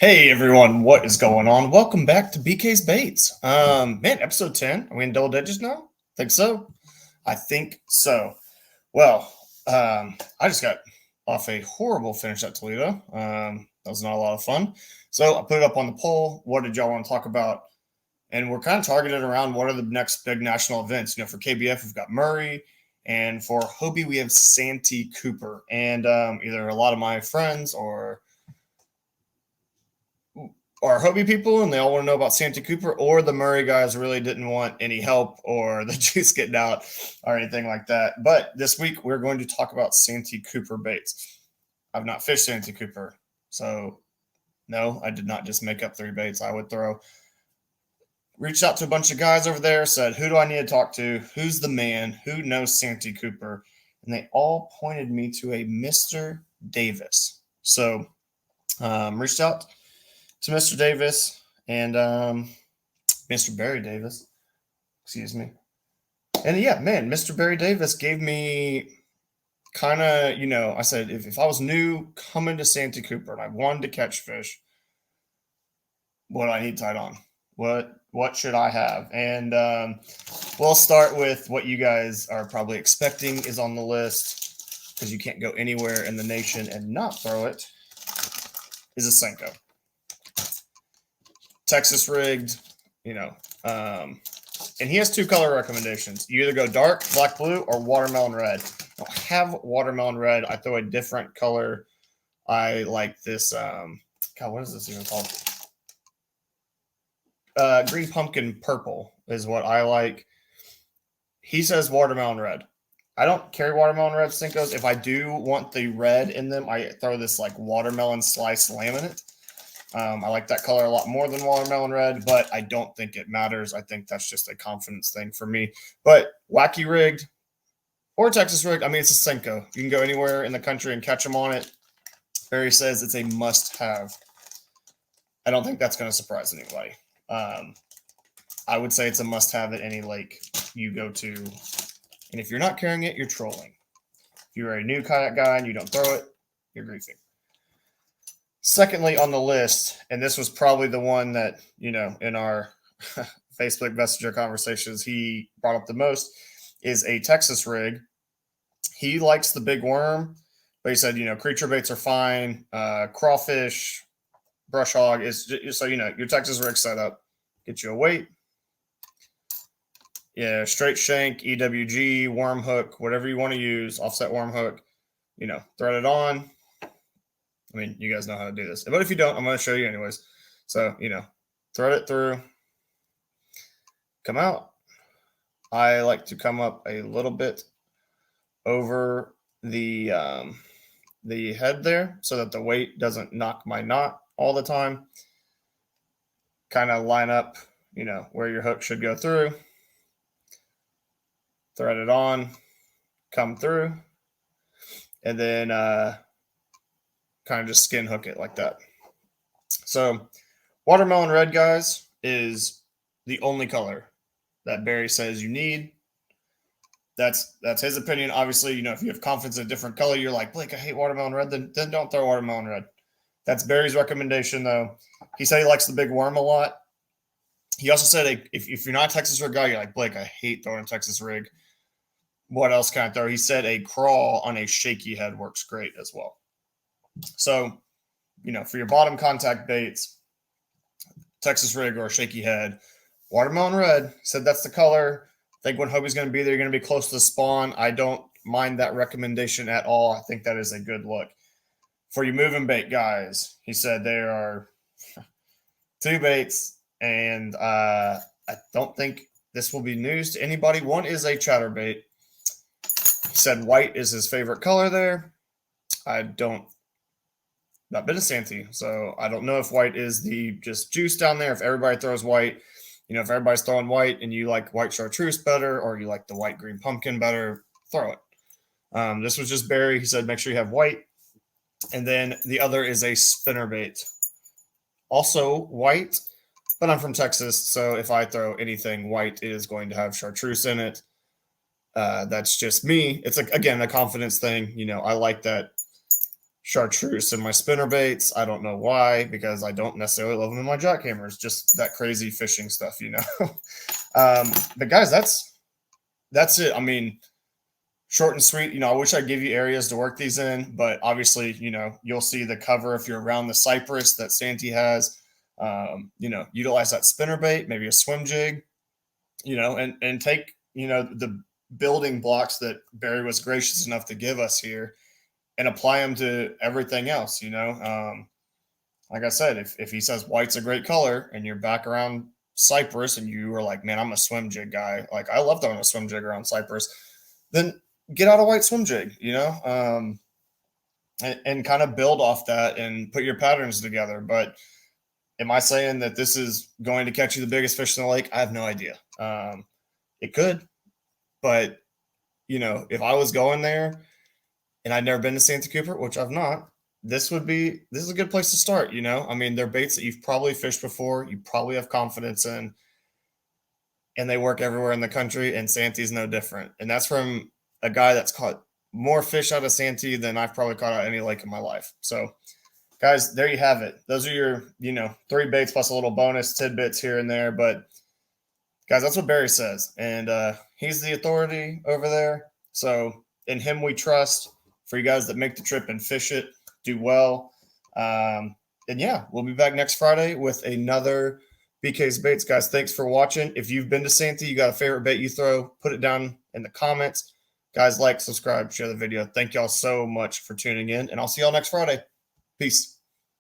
Hey everyone, what is going on? Welcome back to BK's Baits. Man, episode 10. Are we in double digits now? Think so? I think so. Well, I just got off a horrible finish at Toledo. That was not a lot of fun. So I put it up on the poll. What did y'all want to talk about? And we're kind of targeted around what are the next big national events. For KBF, we've got Murray. And for Hobie, we have Santee Cooper. And either a lot of my friends or Hobie people, and they all want to know about Santee Cooper, or the Murray guys really didn't want any help or the juice getting out or anything like that. But this week, we're going to talk about Santee Cooper baits. I've not fished Santee Cooper, so no, I did not just make up 3 baits I would throw. Reached out to a bunch of guys over there, said, who do I need to talk to? Who's the man? Who knows Santee Cooper? And they all pointed me to a Mr. Davis. So reached out to Mr. Davis and Mr. Barry Davis, excuse me. And yeah, man, Mr. Barry Davis gave me kind of, I said, if I was new coming to Santee Cooper and I wanted to catch fish, what do I need tied on? What should I have? And we'll start with what you guys are probably expecting is on the list, because you can't go anywhere in the nation and not throw it, is a Senko. Texas rigged, and he has 2 color recommendations. You either go dark, black, blue, or watermelon red. I don't have watermelon red. I throw a different color. I like this. God, what is this even called? Green pumpkin purple is what I like. He says watermelon red. I don't carry watermelon red Senkos. If I do want the red in them, I throw this like watermelon slice laminate. I like that color a lot more than watermelon red, but I don't think it matters. I think that's just a confidence thing for me. But wacky rigged or Texas rigged, I mean, it's a Senko. You can go anywhere in the country and catch them on it. Barry says it's a must-have. I don't think that's going to surprise anybody. I would say it's a must-have at any lake you go to. And if you're not carrying it, you're trolling. If you're a new kayak guy and you don't throw it, you're griefing. Secondly on the list, and this was probably the one that, in our Facebook Messenger conversations, he brought up the most, is a Texas rig. He likes the big worm, but he said, creature baits are fine. Crawfish, brush hog is just, so, your Texas rig setup. Get you a weight. Yeah, straight shank, EWG, worm hook, whatever you want to use, offset worm hook, thread it on. I mean, you guys know how to do this. But if you don't, I'm going to show you anyways. So, thread it through. Come out. I like to come up a little bit over the head there so that the weight doesn't knock my knot all the time. Kind of line up, where your hook should go through. Thread it on. Come through. And then kind of just skin hook it like that. So watermelon red, guys, is the only color that Barry says you need. That's his opinion. Obviously, if you have confidence in a different color, you're like, Blake, I hate watermelon red, then don't throw watermelon red. That's Barry's recommendation, though. He said he likes the big worm a lot. He also said if you're not a Texas rig guy, you're like, Blake, I hate throwing a Texas rig. What else can I throw? He said a crawl on a shaky head works great as well. So, for your bottom contact baits, Texas rig or shaky head, watermelon red, said that's the color. I think when Hobie's going to be there, you're going to be close to the spawn. I don't mind that recommendation at all. I think that is a good look. For your moving bait guys, he said there are 2 baits, and I don't think this will be news to anybody. One is a chatterbait. He said white is his favorite color there. Not been a Santee, so I don't know if white is the just juice down there. If everybody throws white, if everybody's throwing white and you like white chartreuse better, or you like the white green pumpkin better, throw it. This was just Barry. He said make sure you have white. And then the other is a spinnerbait. Also white, but I'm from Texas, so if I throw anything white, it is going to have chartreuse in it. That's just me. It's again a confidence thing. I like that chartreuse in my spinner baits. I don't know why, because I don't necessarily love them in my jackhammers. Just that crazy fishing stuff, you know. But guys, that's it. I mean, short and sweet. You know, I wish I'd give you areas to work these in, but obviously, you know, you'll see the cover if you're around the cypress that Santee has. You know, utilize that spinner bait, maybe a swim jig, you know, and take, you know, the building blocks that Barry was gracious enough to give us here and apply them to everything else, you know. Like I said, if he says white's a great color and you're back around cypress and you were like, man, I'm a swim jig guy. Like I love throwing a swim jig around cypress, then get out a white swim jig, you know, and kind of build off that and put your patterns together. But am I saying that this is going to catch you the biggest fish in the lake? I have no idea. It could, but you know, if I was going there and I'd never been to Santee Cooper, which I've not, this is a good place to start. You know, I mean, they're baits that you've probably fished before, you probably have confidence in, and they work everywhere in the country. And Santee's no different. And that's from a guy that's caught more fish out of Santee than I've probably caught out any lake in my life. So, guys, there you have it. Those are your, you know, 3 baits plus a little bonus tidbits here and there. But guys, that's what Barry says, and he's the authority over there. So in him we trust. For you guys that make the trip and fish it, do well. And yeah, we'll be back next Friday with another BK's Baits. Guys, thanks for watching. If you've been to Santee, you got a favorite bait you throw, put it down in the comments. Guys, like, subscribe, share the video. Thank y'all so much for tuning in, and I'll see y'all next Friday. Peace.